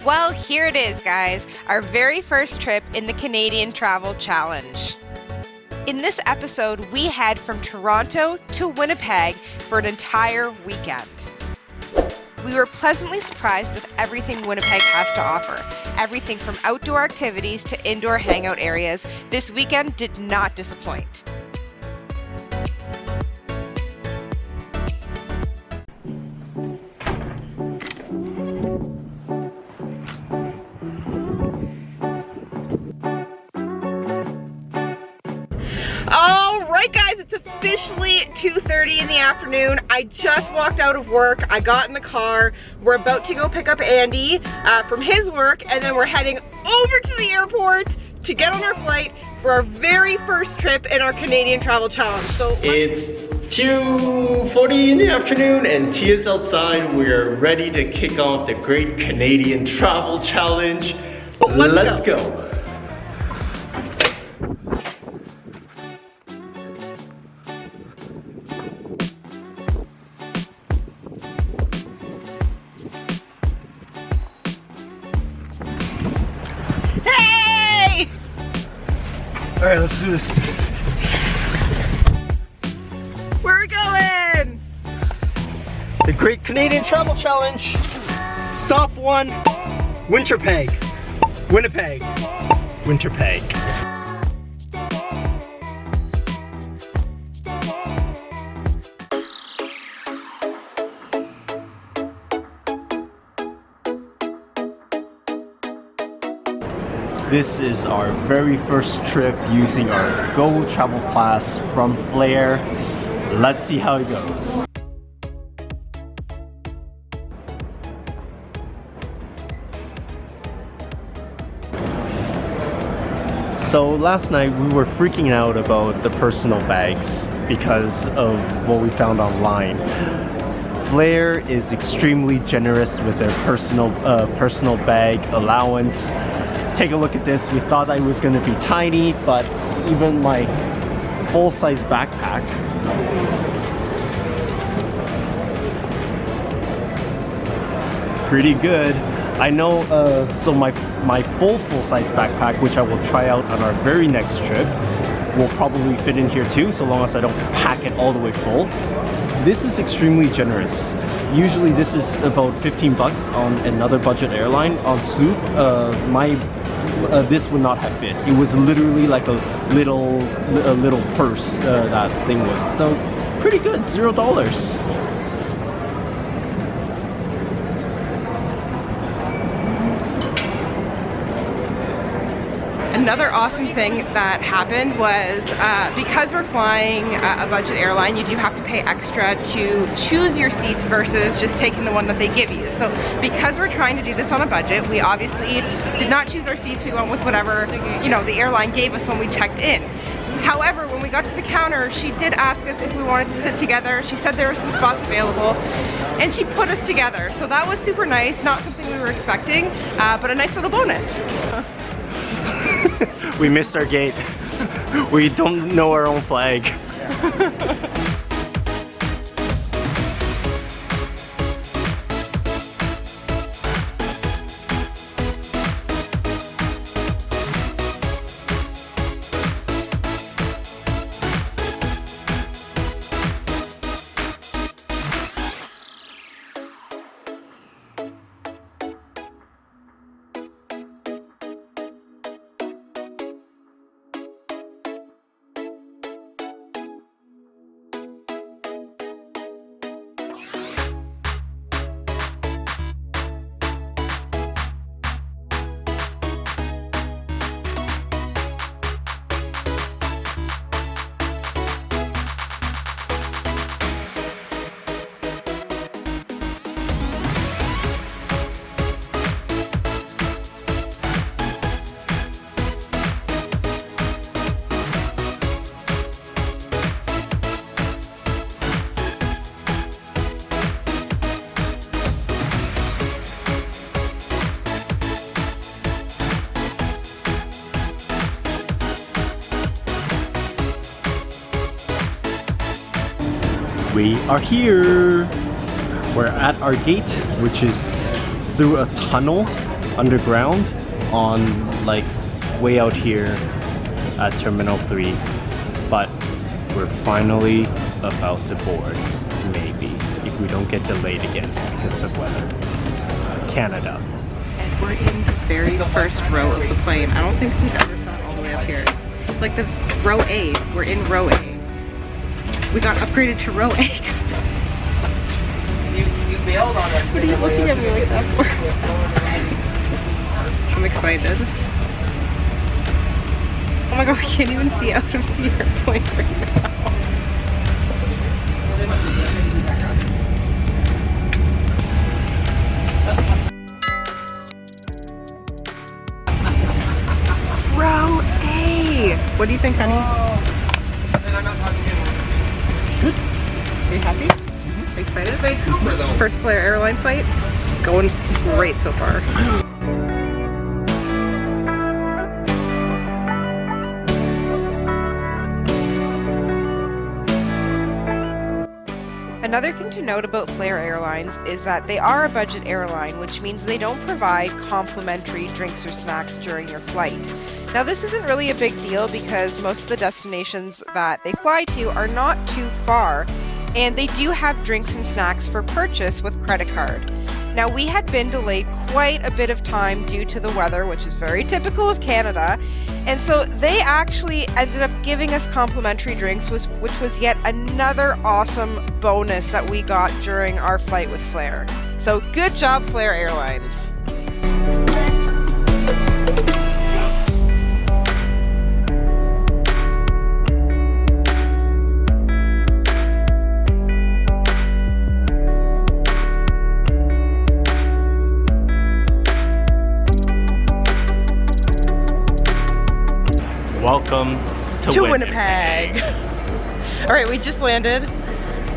Well, here it is, guys, our very first trip in the Canadian Travel Challenge. In this episode, we head from Toronto to Winnipeg for an entire weekend. We were pleasantly surprised with everything Winnipeg has to offer. Everything from outdoor activities to indoor hangout areas, this weekend did not disappoint. Alright guys, it's officially 2:30 in the afternoon. I just walked out of work. I got in the car. We're about to go pick up Andy from his work, and then we're heading over to the airport to get on our flight for our very first trip in our Canadian Travel Challenge. So it's 2:40 in the afternoon and Tia's outside. We're ready to kick off the Great Canadian Travel Challenge. Let's go. All right, let's do this. where are we going? The Great Canadian Travel Challenge. Stop 1, Winnipeg. Winnipeg. Winnipeg. This is our very first trip using our Go Travel Pass from Flair. Let's see how it goes. So last night we were freaking out about the personal bags because of what we found online. Flair is extremely generous with their personal bag allowance. Take a look at this. We thought I was going to be tiny, but even my full-size backpack pretty good. I know, so my full-size backpack, which I will try out on our very next trip, will probably fit in here too, so long as I don't pack it all the way full. This is extremely generous. Usually this is about 15 bucks on another budget airline. On Soup, this would not have fit. It was literally like a little purse that thing was. So pretty good, $0. Another awesome thing that happened was because we're flying a budget airline, you do have to pay extra to choose your seats versus just taking the one that they give you. So because we're trying to do this on a budget, we obviously did not choose our seats. We went with whatever, you know, the airline gave us when we checked in. However, when we got to the counter, she did ask us if we wanted to sit together. She said there were some spots available, and she put us together. So that was super nice, not something we were expecting, but a nice little bonus. We missed our gate. We don't know our own flag. We are here. We're at our gate, which is through a tunnel. underground on like way out here at Terminal 3, but we're finally about to board, maybe, if we don't get delayed again because of weather. Canada. And we're in the very first row of the plane. I don't think we've ever sat all the way up here. Like the row A, we're in row A. We got upgraded to row A. You bailed on us. What are you looking at me like that for? I'm excited. Oh my god, we can't even see out of the airplane right now. Row A! What do you think, honey? Good. Are you happy? Are you excited? First Flair Airline flight? Going great so far. Another thing to note about Flair Airlines is that they are a budget airline, which means they don't provide complimentary drinks or snacks during your flight. Now, this isn't really a big deal because most of the destinations that they fly to are not too far, and they do have drinks and snacks for purchase with credit card. Now, we had been delayed quite a bit of time due to the weather, which is very typical of Canada, and so they actually ended up giving us complimentary drinks, which was yet another awesome bonus that we got during our flight with Flair. So good job, Flair Airlines. Welcome to Winnipeg. All right, we just landed.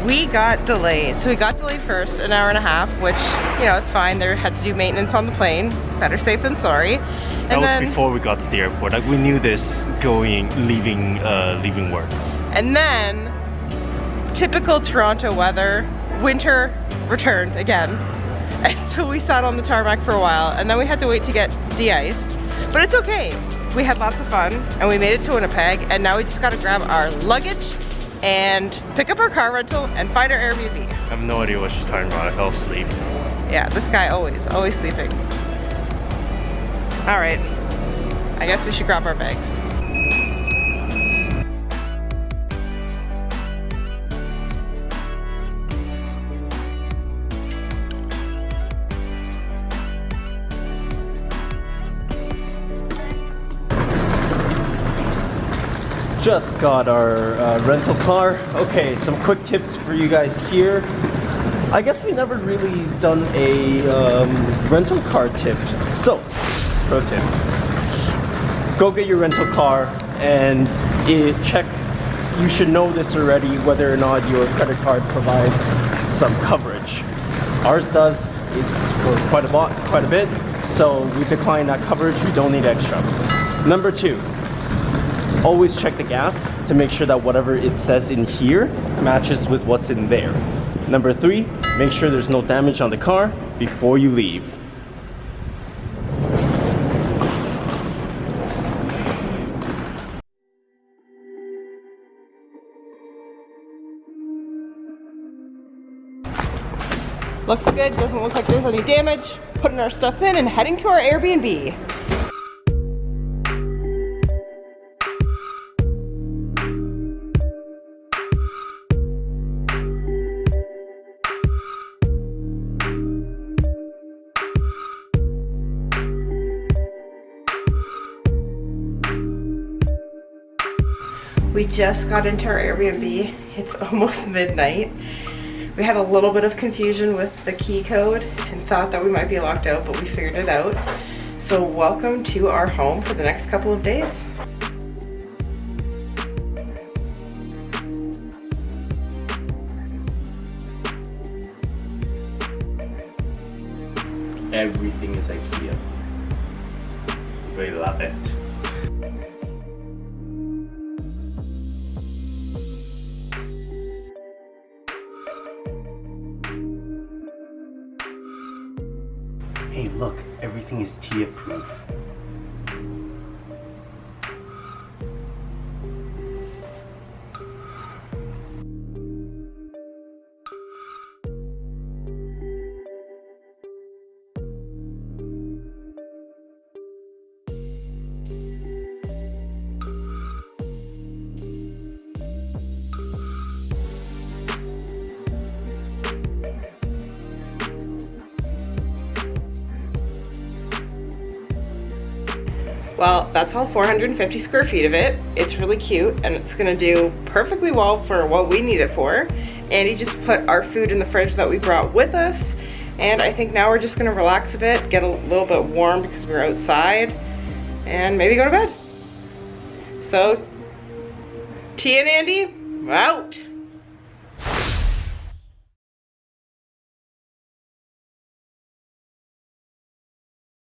We got delayed. So we got delayed first, an hour and a half, which, you know, it's fine. They had to do maintenance on the plane. Better safe than sorry. That was before we got to the airport. Like, we knew this leaving work. And then, typical Toronto weather, winter returned again. And so we sat on the tarmac for a while, and then we had to wait to get de-iced. But it's okay. We had lots of fun, and we made it to Winnipeg, and now we just gotta grab our luggage and pick up our car rental and find our Airbnb. I have no idea what she's talking about. I fell asleep. Yeah, this guy always sleeping. All right, I guess we should grab our bags. Just got our rental car. Okay, some quick tips for you guys here. I guess we never really done a rental car tip. So, pro tip. Go get your rental car and check, you should know this already, whether or not your credit card provides some coverage. Ours does. It's for quite a bit. So we decline that coverage, we don't need extra. Number 2. Always check the gas to make sure that whatever it says in here matches with what's in there. Number 3, make sure there's no damage on the car before you leave. Looks good, doesn't look like there's any damage. Putting our stuff in and heading to our Airbnb. We just got into our Airbnb. It's almost midnight. We had a little bit of confusion with the key code and thought that we might be locked out, but we figured it out. So welcome to our home for the next couple of days. Everything is IKEA. We love it. Hey, look, everything everything is Tia proof. Well, that's all 450 square feet of it. It's really cute and it's gonna do perfectly well for what we need it for. Andy just put our food in the fridge that we brought with us, and I think now we're just gonna relax a bit, get a little bit warm because we're outside, and maybe go to bed. So, Tia and Andy, out.